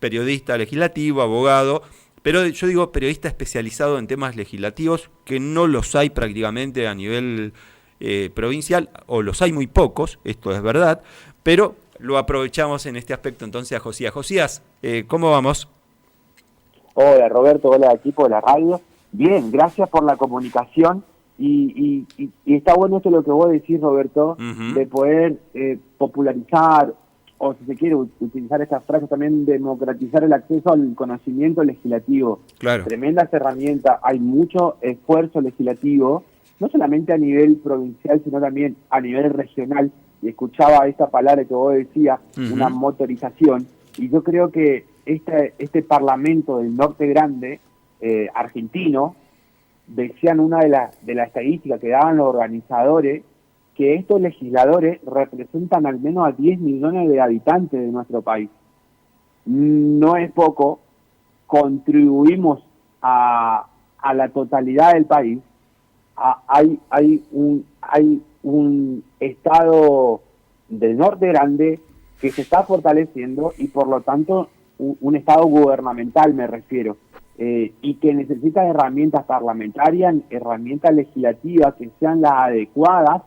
periodista legislativo, abogado, pero yo digo periodista especializado en temas legislativos, que no los hay prácticamente a nivel provincial, o los hay muy pocos, esto es verdad, pero lo aprovechamos en este aspecto entonces a Josías. Josías, ¿cómo vamos? Hola Roberto, hola equipo de la radio. Bien, gracias por la comunicación y está bueno esto lo que vos decís, Roberto, de poder popularizar, o si se quiere utilizar esta frase también, democratizar el acceso al conocimiento legislativo. Claro. Tremendas herramientas, hay mucho esfuerzo legislativo, no solamente a nivel provincial, sino también a nivel regional. Y escuchaba esta palabra que vos decías, una motorización, y yo creo que este Parlamento del Norte Grande, argentino, decían una de las estadísticas que daban los organizadores, que estos legisladores representan al menos a 10 millones de habitantes de nuestro país. No es poco, contribuimos a la totalidad del país. Hay un estado del Norte Grande que se está fortaleciendo y por lo tanto un estado gubernamental me refiero, y que necesita herramientas parlamentarias, herramientas legislativas que sean las adecuadas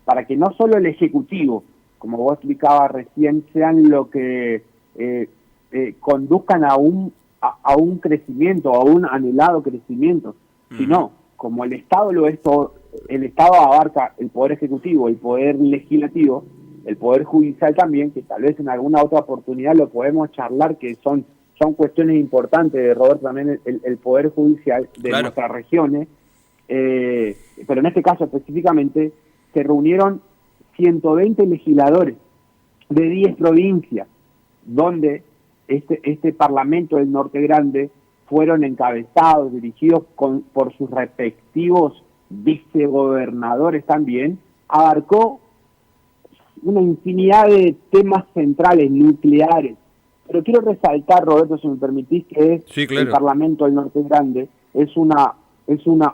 para que no solo el Ejecutivo, como vos explicabas recién, sean lo que conduzcan a un crecimiento, a un anhelado crecimiento, sino como el Estado lo es todo, el Estado abarca el Poder Ejecutivo, el Poder Legislativo, el Poder Judicial también, que tal vez en alguna otra oportunidad lo podemos charlar, que son cuestiones importantes, Roberto, también el Poder Judicial de nuestras regiones, pero en este caso específicamente se reunieron 120 legisladores de 10 provincias, donde este Parlamento del Norte Grande fueron encabezados, dirigidos por sus respectivos vicegobernadores también, abarcó una infinidad de temas centrales, nucleares. Pero quiero resaltar, Roberto, si me permitís, que el Parlamento del Norte Grande es una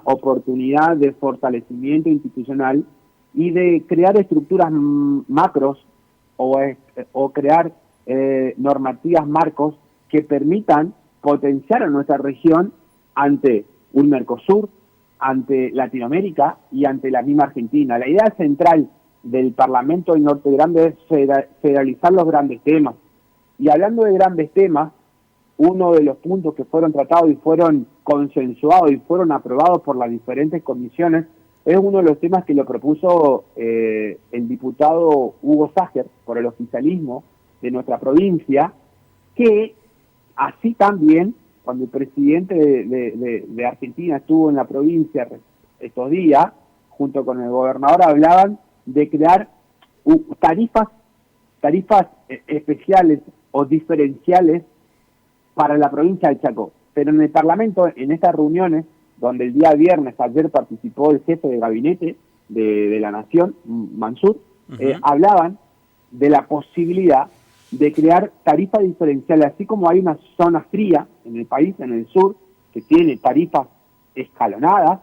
oportunidad de fortalecimiento institucional y de crear estructuras macros o crear normativas marcos que permitan potenciar a nuestra región ante un Mercosur, ante Latinoamérica y ante la misma Argentina. La idea central del Parlamento del Norte Grande es federalizar los grandes temas. Y hablando de grandes temas, uno de los puntos que fueron tratados y fueron consensuados y fueron aprobados por las diferentes comisiones es uno de los temas que lo propuso el diputado Hugo Sager por el oficialismo de nuestra provincia, que así también, cuando el presidente de Argentina estuvo en la provincia estos días, junto con el gobernador, hablaban de crear tarifas especiales o diferenciales para la provincia del Chaco. Pero en el Parlamento, en estas reuniones, donde el día viernes, ayer participó el jefe de gabinete de la Nación, Mansur, hablaban de la posibilidad de crear tarifas diferenciales, así como hay una zona fría en el país, en el sur, que tiene tarifas escalonadas,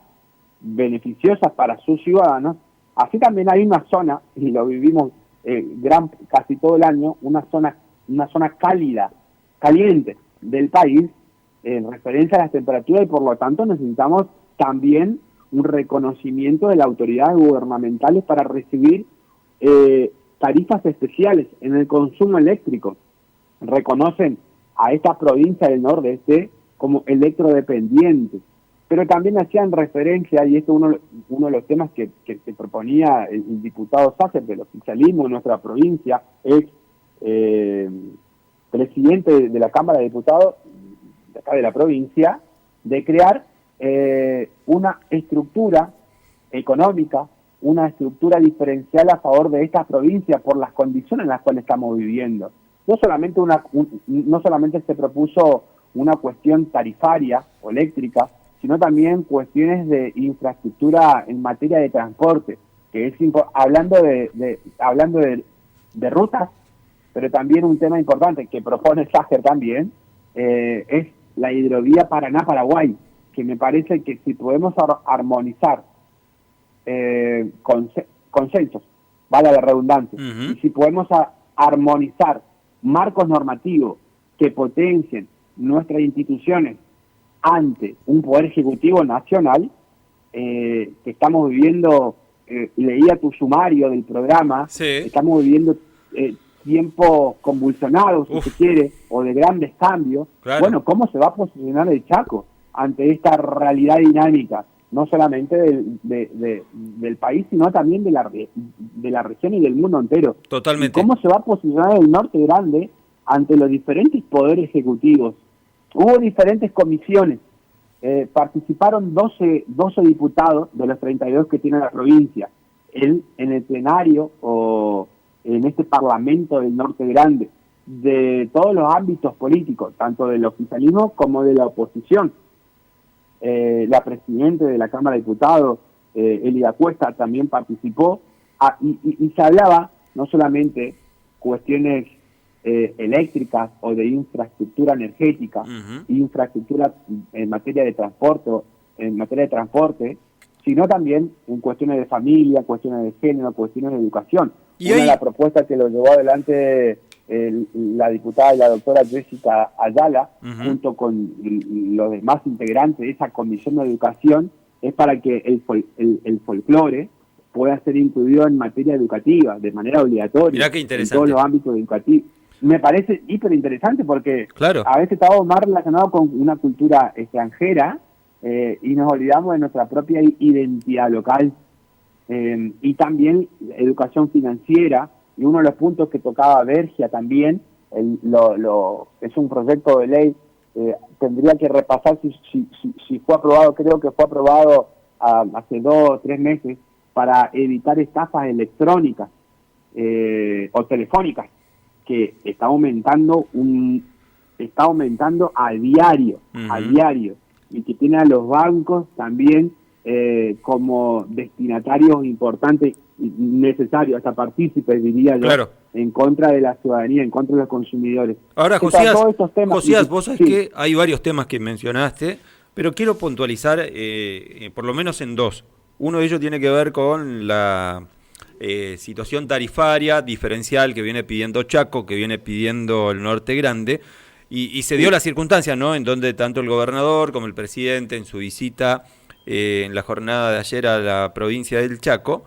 beneficiosas para sus ciudadanos, así también hay una zona, y lo vivimos casi todo el año, una zona cálida, caliente del país, en referencia a las temperaturas, y por lo tanto necesitamos también un reconocimiento de las autoridades gubernamentales para recibir tarifas especiales en el consumo eléctrico. Reconocen a esta provincia del Nordeste como electrodependiente, pero también hacían referencia, y esto es uno de los temas que se proponía el diputado Sácer del oficialismo en nuestra provincia, es presidente de la Cámara de Diputados de acá de la provincia, de crear una estructura económica, una estructura diferencial a favor de esta provincia por las condiciones en las cuales estamos viviendo. No solamente se propuso una cuestión tarifaria o eléctrica, sino también cuestiones de infraestructura en materia de transporte, que es hablando de rutas, pero también un tema importante que propone Sager también, es la hidrovía Paraná-Paraguay, que me parece que si podemos armonizar consensos, vale la redundancia, y si podemos armonizar marcos normativos que potencien nuestras instituciones ante un poder ejecutivo nacional, que estamos viviendo, leía tu sumario del programa, Sí. estamos viviendo tiempos convulsionados, si se quiere, o de grandes cambios. Claro. Bueno, ¿cómo se va a posicionar el Chaco ante esta realidad dinámica, no solamente del país, sino también de la región y del mundo entero? Totalmente. ¿Y cómo se va a posicionar el Norte Grande ante los diferentes poderes ejecutivos? Hubo diferentes comisiones, participaron 12 diputados de los 32 que tiene la provincia. En el plenario o en este Parlamento del Norte Grande, de todos los ámbitos políticos, tanto del oficialismo como de la oposición. La presidenta de la Cámara de Diputados, Elida Cuesta, también participó, y se hablaba no solamente cuestiones eléctricas o de infraestructura energética, infraestructura en materia de transporte, sino también en cuestiones de familia, cuestiones de género, cuestiones de educación. Y una de las propuestas que lo llevó adelante la diputada y la doctora Jessica Ayala, junto con los demás integrantes de esa comisión de educación, es para que el folclore pueda ser incluido en materia educativa, de manera obligatoria. Mirá qué interesante. En todos los ámbitos educativos. Me parece hiper interesante porque claro, a veces estamos más relacionados con una cultura extranjera y nos olvidamos de nuestra propia identidad local. Y también educación financiera, y uno de los puntos que tocaba Vergia también, es un proyecto de ley, tendría que repasar si fue aprobado, creo que fue aprobado hace 2 o 3 meses, para evitar estafas electrónicas o telefónicas, que está aumentando a diario, y que tiene a los bancos también como destinatarios importantes y necesarios, hasta partícipes, diría yo, claro, en contra de la ciudadanía, en contra de los consumidores. Ahora, Josías, vos sabés sí, que hay varios temas que mencionaste, pero quiero puntualizar por lo menos en 2. Uno de ellos tiene que ver con la situación tarifaria diferencial que viene pidiendo Chaco, que viene pidiendo el Norte Grande, y se dio la circunstancia, ¿no?, en donde tanto el gobernador como el presidente, en su visita en la jornada de ayer a la provincia del Chaco,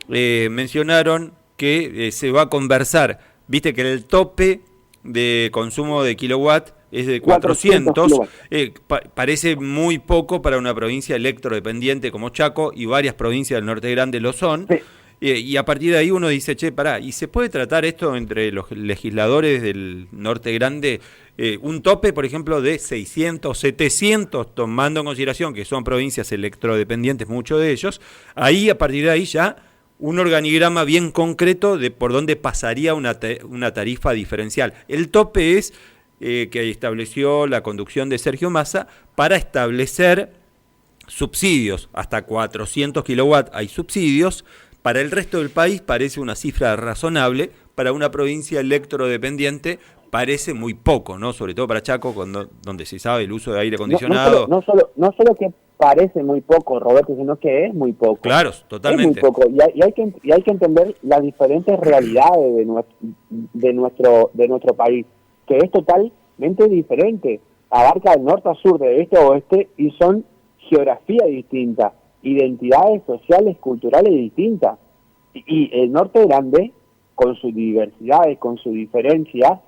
mencionaron que se va a conversar, viste que el tope de consumo de kilowatt es de 400, parece muy poco para una provincia electrodependiente como Chaco, y varias provincias del Norte Grande lo son. Sí. Y a partir de ahí uno dice, che, pará, ¿y se puede tratar esto entre los legisladores del Norte Grande? Un tope, por ejemplo, de 600, 700, tomando en consideración que son provincias electrodependientes, muchos de ellos. Ahí, a partir de ahí ya, un organigrama bien concreto de por dónde pasaría una tarifa diferencial. El tope es que estableció la conducción de Sergio Massa para establecer subsidios. Hasta 400 kilowatts hay subsidios. Para el resto del país parece una cifra razonable, para una provincia electrodependiente parece muy poco, ¿no? Sobre todo para Chaco, donde se sabe el uso de aire acondicionado. No solo que parece muy poco, Roberto, sino que es muy poco. Claro, totalmente. Es muy poco, y hay que entender las diferentes realidades de nuestro país, que es totalmente diferente, abarca de norte a sur, de este a oeste, y son geografías distintas, identidades sociales, culturales distintas. Y el Norte Grande, con sus diversidades, con sus diferencias,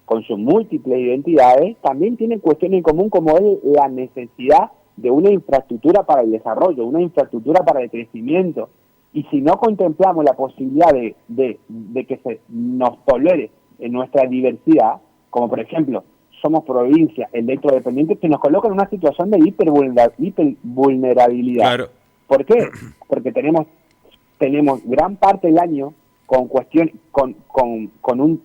con sus múltiples identidades, también tiene cuestiones en común, como es la necesidad de una infraestructura para el desarrollo, una infraestructura para el crecimiento. Y si no contemplamos la posibilidad de que se nos tolere en nuestra diversidad, como por ejemplo, somos provincias electrodependientes, que nos colocan en una situación de hipervulnerabilidad. Claro. ¿Por qué? Porque tenemos gran parte del año con un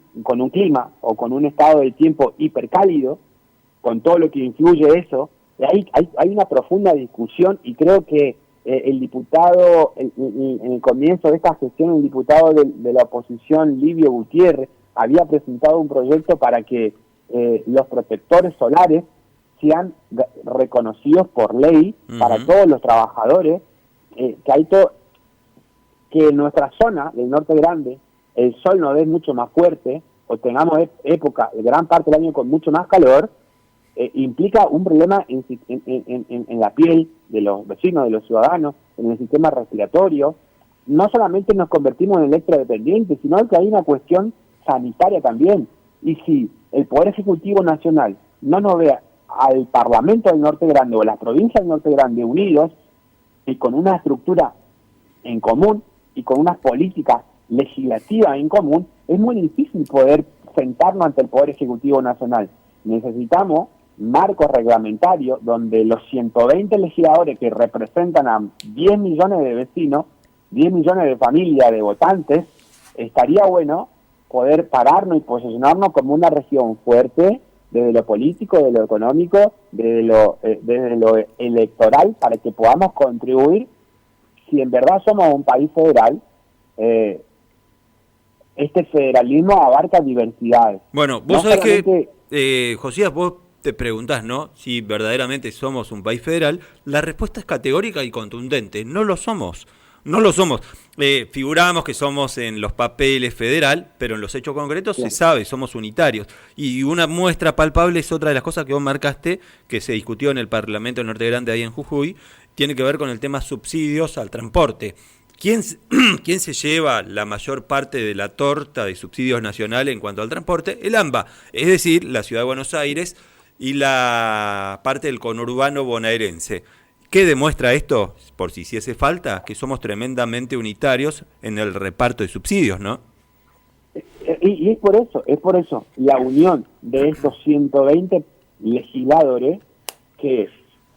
clima o con un estado del tiempo hipercálido, con todo lo que influye eso. Hay una profunda discusión, y creo que el diputado, en el comienzo de esta gestión, el diputado de la oposición, Livio Gutiérrez, había presentado un proyecto para que los protectores solares sean reconocidos por ley para todos los trabajadores, que en nuestra zona del Norte Grande el sol nos dé mucho más fuerte, o tengamos época, gran parte del año con mucho más calor, implica un problema en la piel de los vecinos, de los ciudadanos, en el sistema respiratorio. No solamente nos convertimos en electrodependientes, sino que hay una cuestión sanitaria también. Y si el Poder Ejecutivo Nacional no nos ve al Parlamento del Norte Grande o a las provincias del Norte Grande unidos y con una estructura en común y con unas políticas legislativas en común, es muy difícil poder sentarnos ante el Poder Ejecutivo Nacional. Necesitamos marcos reglamentarios donde los 120 legisladores que representan a 10 millones de vecinos, 10 millones de familias, de votantes, estaría bueno poder pararnos y posicionarnos como una región fuerte desde lo político, desde lo económico, desde lo electoral, para que podamos contribuir, si en verdad somos un país federal, este federalismo abarca diversidades. Bueno, vos sabés que, Josías, vos te preguntás, ¿no?, si verdaderamente somos un país federal. La respuesta es categórica y contundente: no lo somos. No lo somos. Figuramos que somos en los papeles federal, pero en los hechos concretos se sabe, somos unitarios. Y una muestra palpable es otra de las cosas que vos marcaste, que se discutió en el Parlamento del Norte Grande ahí en Jujuy, tiene que ver con el tema subsidios al transporte. ¿Quién se lleva la mayor parte de la torta de subsidios nacionales en cuanto al transporte? El AMBA, es decir, la Ciudad de Buenos Aires y la parte del conurbano bonaerense. ¿Qué demuestra esto? Por si hiciese falta, que somos tremendamente unitarios en el reparto de subsidios, ¿no? Y es por eso, la unión de estos 120 legisladores que,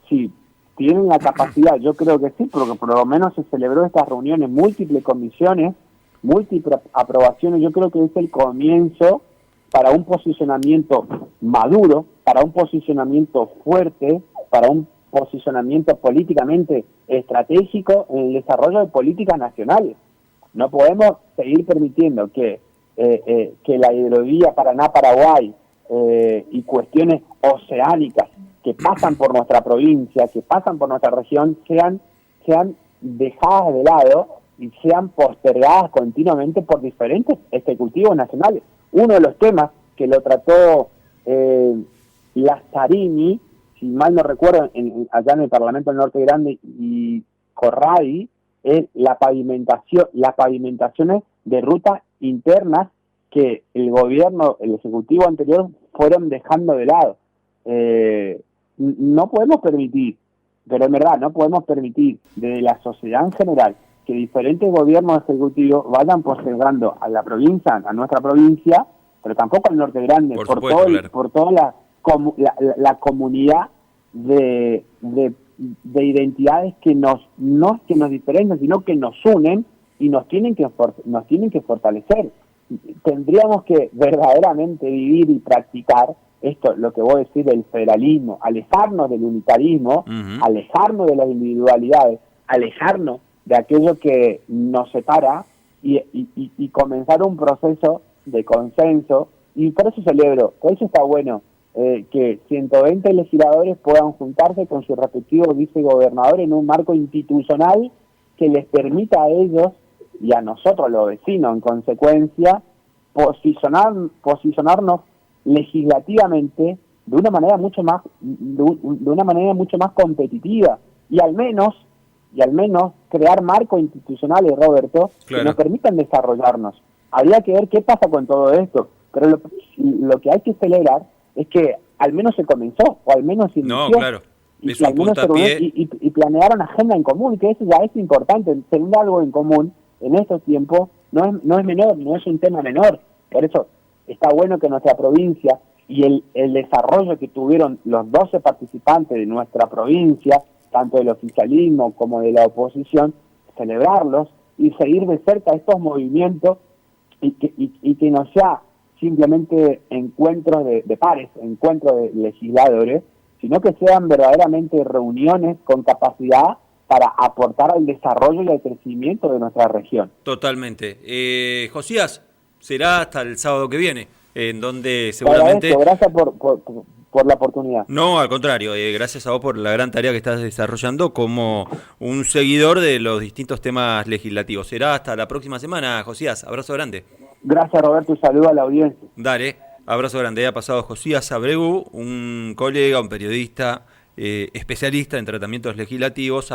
si tienen la capacidad, yo creo que sí, porque por lo menos se celebró estas reuniones, múltiples comisiones, múltiples aprobaciones. Yo creo que es el comienzo para un posicionamiento maduro, para un posicionamiento fuerte, para un posicionamiento políticamente estratégico en el desarrollo de políticas nacionales. No podemos seguir permitiendo que la hidrovía Paraná-Paraguay y cuestiones oceánicas que pasan por nuestra provincia, que pasan por nuestra región, sean dejadas de lado y sean postergadas continuamente por diferentes ejecutivos nacionales. Uno de los temas que lo trató Lazzarini, si mal no recuerdo, allá en el Parlamento del Norte Grande, y Corradi, es las pavimentaciones de rutas internas que el gobierno, el ejecutivo anterior, fueron dejando de lado. No podemos permitir, pero en verdad no podemos permitir desde la sociedad en general que diferentes gobiernos ejecutivos vayan postergando a la provincia, a nuestra provincia, pero tampoco al Norte Grande, por toda la comunidad de identidades que no es que nos diferencian, sino que nos unen y nos tienen que fortalecer. Tendríamos que verdaderamente vivir y practicar esto, lo que vos decís del federalismo, alejarnos del unitarismo, alejarnos de las individualidades, alejarnos de aquello que nos separa y comenzar un proceso de consenso. Y por eso celebro, por eso está bueno que 120 legisladores puedan juntarse con sus respectivos vicegobernadores en un marco institucional que les permita a ellos y a nosotros los vecinos en consecuencia posicionarnos legislativamente de una manera mucho más competitiva y al menos crear marcos institucionales, Roberto, que nos permitan desarrollarnos. Habría que ver qué pasa con todo esto, pero lo que hay que celebrar es que al menos se comenzó, o al menos se inició. No, claro. Y que al menos y planearon agenda en común, y que eso ya es importante. Tener algo en común en estos tiempos no es menor, no es un tema menor. Por eso está bueno que nuestra provincia y el desarrollo que tuvieron los 12 participantes de nuestra provincia, tanto del oficialismo como de la oposición, celebrarlos y seguir de cerca estos movimientos y que no sea simplemente encuentros de pares, encuentros de legisladores, sino que sean verdaderamente reuniones con capacidad para aportar al desarrollo y al crecimiento de nuestra región. Totalmente. Josías, será hasta el sábado que viene, en donde seguramente... Gracias por la oportunidad. No, al contrario, gracias a vos por la gran tarea que estás desarrollando como un seguidor de los distintos temas legislativos. Será hasta la próxima semana, Josías. Abrazo grande. Gracias, Roberto, un saludo a la audiencia. Dale, abrazo grande. Ha pasado Josías Abreu, un colega, un periodista especialista en tratamientos legislativos.